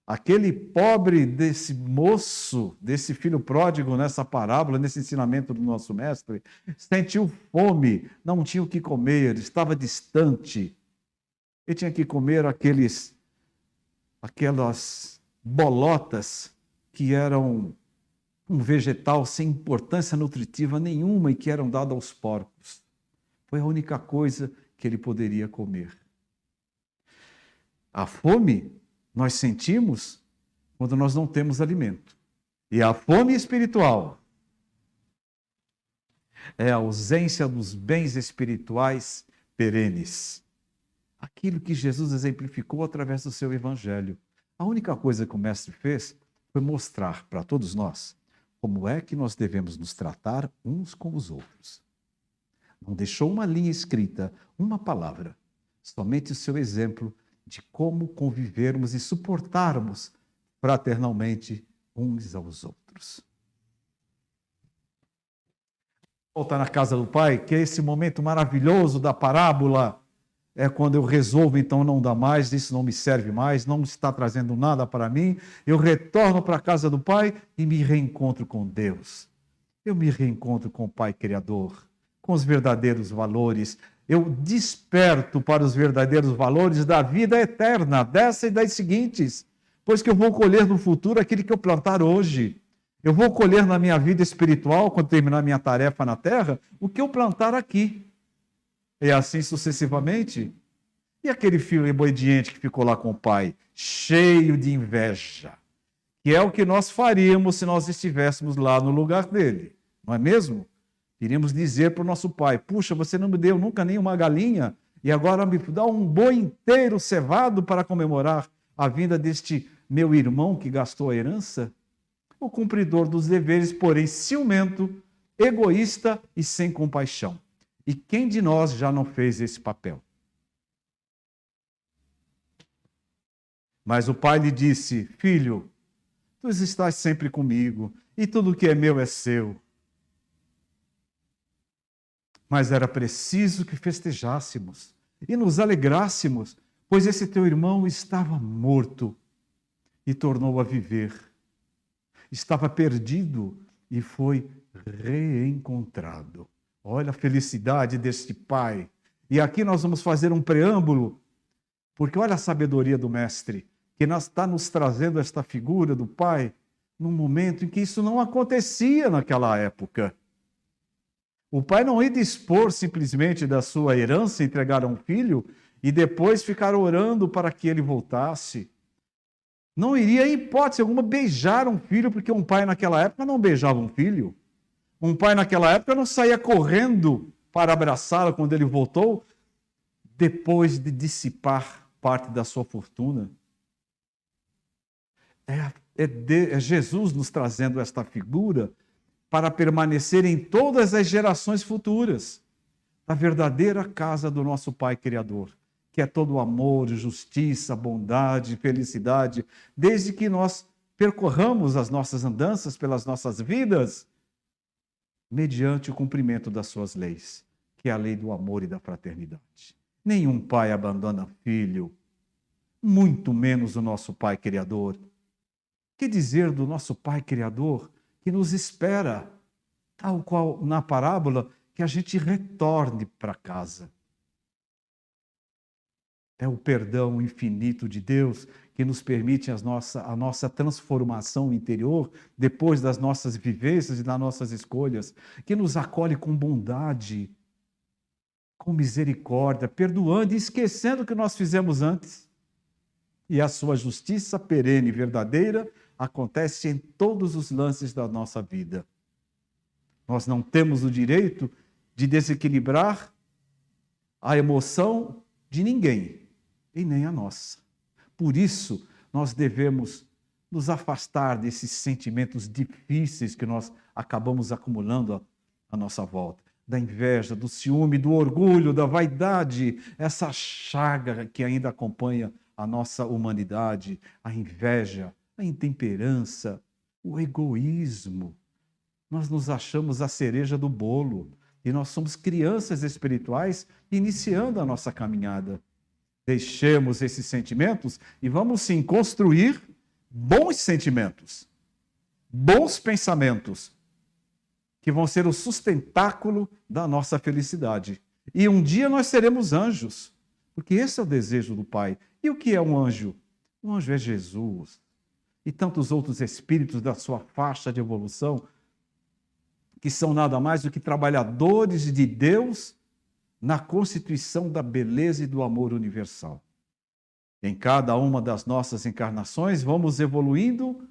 Aquele pobre desse moço, desse filho pródigo nessa parábola, nesse ensinamento do nosso mestre, sentiu fome, não tinha o que comer, estava distante. Ele tinha que comer aquelas bolotas que eram um vegetal sem importância nutritiva nenhuma e que eram dadas aos porcos. Foi a única coisa que ele poderia comer. A fome nós sentimos quando nós não temos alimento. E a fome espiritual é a ausência dos bens espirituais perenes. Aquilo que Jesus exemplificou através do seu evangelho. A única coisa que o mestre fez foi mostrar para todos nós como é que nós devemos nos tratar uns com os outros. Não deixou uma linha escrita, uma palavra, somente o seu exemplo de como convivermos e suportarmos fraternalmente uns aos outros. Voltar na casa do Pai, que é esse momento maravilhoso da parábola, é quando eu resolvo, então não dá mais, isso não me serve mais, não está trazendo nada para mim, eu retorno para a casa do Pai e me reencontro com Deus. Eu me reencontro com o Pai Criador, com os verdadeiros valores. Eu desperto para os verdadeiros valores da vida eterna, dessa e das seguintes, pois que eu vou colher no futuro aquilo que eu plantar hoje. Eu vou colher na minha vida espiritual, quando terminar minha tarefa na terra, o que eu plantar aqui. E assim sucessivamente. E aquele filho obediente que ficou lá com o pai, cheio de inveja, que é o que nós faríamos se nós estivéssemos lá no lugar dele, não é mesmo? Iríamos dizer para o nosso pai, puxa, você não me deu nunca nem uma galinha, e agora me dá um boi inteiro cevado para comemorar a vinda deste meu irmão que gastou a herança? O cumpridor dos deveres, porém ciumento, egoísta e sem compaixão. E quem de nós já não fez esse papel? Mas o pai lhe disse, filho, tu estás sempre comigo, e tudo que é meu é seu. Mas era preciso que festejássemos e nos alegrássemos, pois esse teu irmão estava morto e tornou a viver. Estava perdido e foi reencontrado. Olha a felicidade deste pai. E aqui nós vamos fazer um preâmbulo, porque olha a sabedoria do mestre, que está nos trazendo esta figura do pai num momento em que isso não acontecia naquela época. O pai não ia dispor simplesmente da sua herança, entregar a um filho e depois ficar orando para que ele voltasse. não iria, em hipótese alguma, beijar um filho, porque um pai naquela época não beijava um filho. Um pai naquela época não saía correndo para abraçá-lo quando ele voltou, depois de dissipar parte da sua fortuna. É Jesus nos trazendo esta figura para permanecer em todas as gerações futuras, a verdadeira casa do nosso Pai Criador, que é todo amor, justiça, bondade, felicidade, desde que nós percorramos as nossas andanças pelas nossas vidas, mediante o cumprimento das suas leis, que é a lei do amor e da fraternidade. Nenhum pai abandona filho, muito menos o nosso Pai Criador. Que dizer do nosso Pai Criador que nos espera, tal qual na parábola, que a gente retorne para casa. É o perdão infinito de Deus que nos permite a nossa transformação interior depois das nossas vivências e das nossas escolhas, que nos acolhe com bondade, com misericórdia, perdoando e esquecendo o que nós fizemos antes. E a sua justiça perene e verdadeira acontece em todos os lances da nossa vida. Nós não temos o direito de desequilibrar a emoção de ninguém, e nem a nossa. Por isso, nós devemos nos afastar desses sentimentos difíceis que nós acabamos acumulando à nossa volta. Da inveja, do ciúme, do orgulho, da vaidade, essa chaga que ainda acompanha a nossa humanidade, a inveja, a intemperança, o egoísmo. Nós nos achamos a cereja do bolo e nós somos crianças espirituais iniciando a nossa caminhada. Deixemos esses sentimentos e vamos sim construir bons sentimentos, bons pensamentos, que vão ser o sustentáculo da nossa felicidade. E um dia nós seremos anjos, porque esse é o desejo do Pai. E o que é um anjo? Um anjo é Jesus e tantos outros espíritos da sua faixa de evolução, que são nada mais do que trabalhadores de Deus na constituição da beleza e do amor universal. Em cada uma das nossas encarnações, vamos evoluindo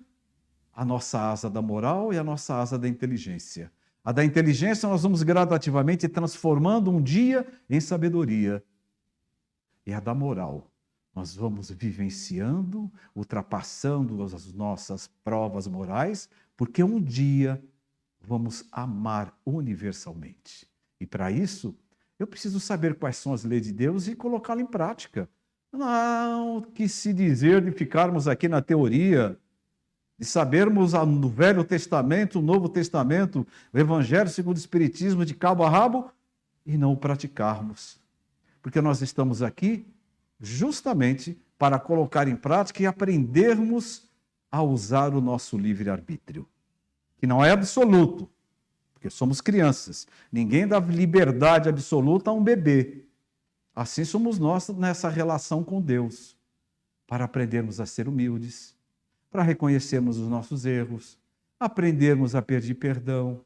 a nossa asa da moral e a nossa asa da inteligência. A da inteligência nós vamos gradativamente transformando um dia em sabedoria. E a da moral nós vamos vivenciando, ultrapassando as nossas provas morais, porque um dia vamos amar universalmente. E para isso, eu preciso saber quais são as leis de Deus e colocá-las em prática. Não que se dizer de ficarmos aqui na teoria, de sabermos no Velho Testamento, no Novo Testamento, o Evangelho segundo o Espiritismo de cabo a rabo e não o praticarmos. Porque nós estamos aqui justamente para colocar em prática e aprendermos a usar o nosso livre-arbítrio, que não é absoluto, porque somos crianças. Ninguém dá liberdade absoluta a um bebê. Assim somos nós nessa relação com Deus, para aprendermos a ser humildes, para reconhecermos os nossos erros, aprendermos a pedir perdão,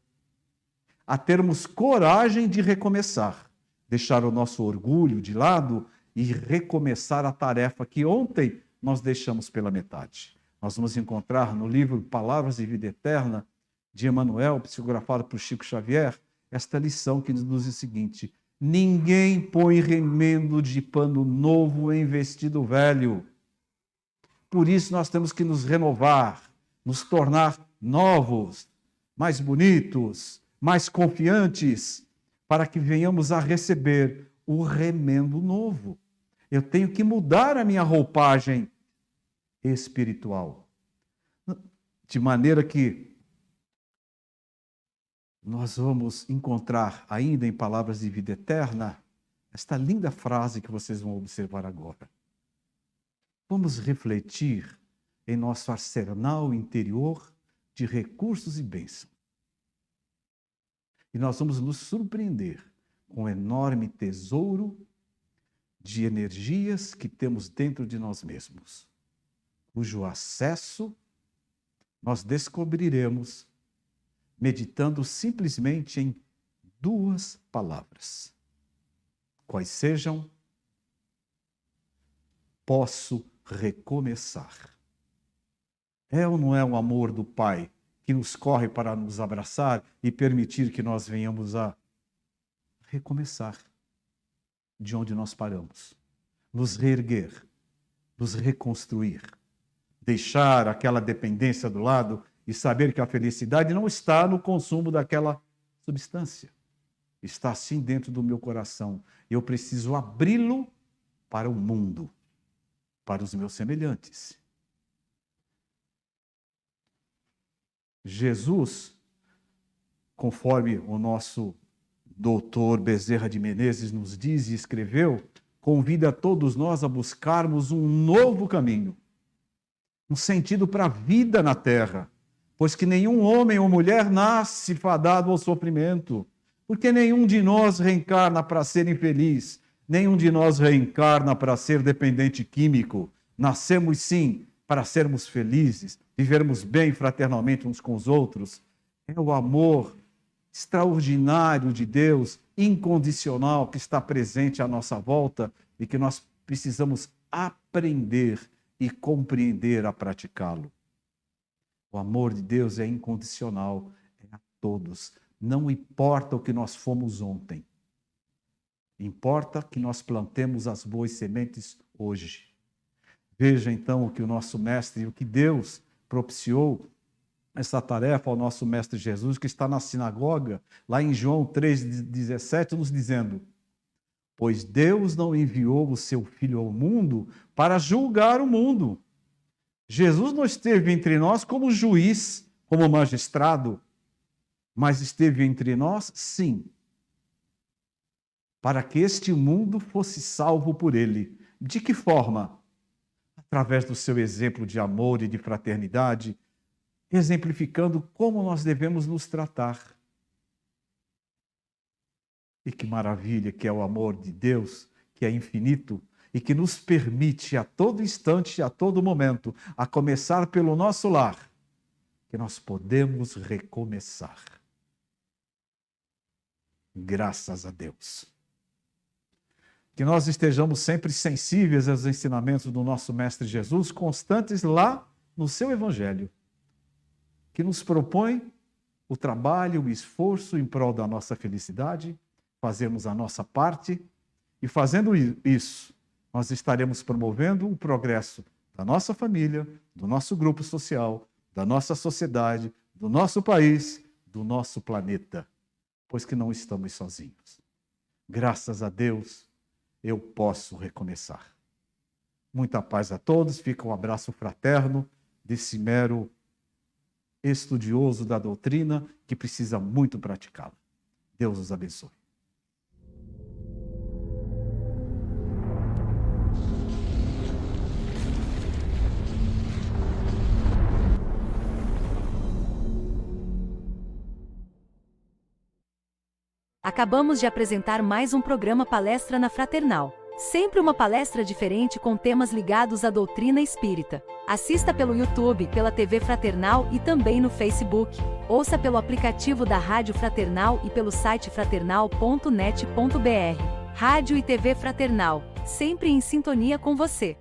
a termos coragem de recomeçar, deixar o nosso orgulho de lado e recomeçar a tarefa que ontem nós deixamos pela metade. Nós vamos encontrar no livro Palavras de Vida Eterna, de Emmanuel, psicografado por Chico Xavier, esta lição que nos diz o seguinte: ninguém põe remendo de pano novo em vestido velho. Por isso nós temos que nos renovar, nos tornar novos, mais bonitos, mais confiantes, para que venhamos a receber o remendo novo. Eu tenho que mudar a minha roupagem espiritual, de maneira que nós vamos encontrar ainda em Palavras de Vida Eterna esta linda frase que vocês vão observar agora. Vamos refletir em nosso arsenal interior de recursos e bênçãos. E nós vamos nos surpreender com o enorme tesouro de energias que temos dentro de nós mesmos, cujo acesso nós descobriremos meditando simplesmente em duas palavras. Quais sejam? Posso recomeçar. É ou não é o amor do Pai que nos corre para nos abraçar e permitir que nós venhamos a recomeçar de onde nós paramos, nos reerguer, nos reconstruir, deixar aquela dependência do lado e saber que a felicidade não está no consumo daquela substância. Está sim dentro do meu coração. Eu preciso abri-lo para o mundo, para os meus semelhantes. Jesus, conforme o nosso doutor Bezerra de Menezes nos diz e escreveu, convida todos nós a buscarmos um novo caminho, um sentido para a vida na terra, pois que nenhum homem ou mulher nasce fadado ao sofrimento, porque nenhum de nós reencarna para ser infeliz, nenhum de nós reencarna para ser dependente químico. Nascemos sim para sermos felizes, vivermos bem fraternalmente uns com os outros. É o amor extraordinário de Deus, incondicional, que está presente à nossa volta e que nós precisamos aprender e compreender a praticá-lo. O amor de Deus é incondicional, é a todos. Não importa o que nós fomos ontem. Importa que nós plantemos as boas sementes hoje. Veja então o que o nosso mestre, o que Deus propiciou essa tarefa ao nosso mestre Jesus, que está na sinagoga, lá em João 3,17, nos dizendo: pois Deus não enviou o seu Filho ao mundo para julgar o mundo. Jesus não esteve entre nós como juiz, como magistrado, mas esteve entre nós, sim, para que este mundo fosse salvo por ele. De que forma? Através do seu exemplo de amor e de fraternidade, exemplificando como nós devemos nos tratar. E que maravilha que é o amor de Deus, que é infinito e que nos permite a todo instante, a todo momento, a começar pelo nosso lar, que nós podemos recomeçar. Graças a Deus. Que nós estejamos sempre sensíveis aos ensinamentos do nosso Mestre Jesus, constantes lá no seu Evangelho, que nos propõe o trabalho, o esforço em prol da nossa felicidade, fazermos a nossa parte, e fazendo isso, nós estaremos promovendo o progresso da nossa família, do nosso grupo social, da nossa sociedade, do nosso país, do nosso planeta, pois que não estamos sozinhos. Graças a Deus, eu posso recomeçar. Muita paz a todos, fica um abraço fraterno desse mero estudioso da doutrina que precisa muito praticá-la. Deus os abençoe. Acabamos de apresentar mais um programa Palestra na Fraternal. Sempre uma palestra diferente com temas ligados à doutrina espírita. Assista pelo YouTube, pela TV Fraternal e também no Facebook. Ouça pelo aplicativo da Rádio Fraternal e pelo site fraternal.net.br. Rádio e TV Fraternal, sempre em sintonia com você.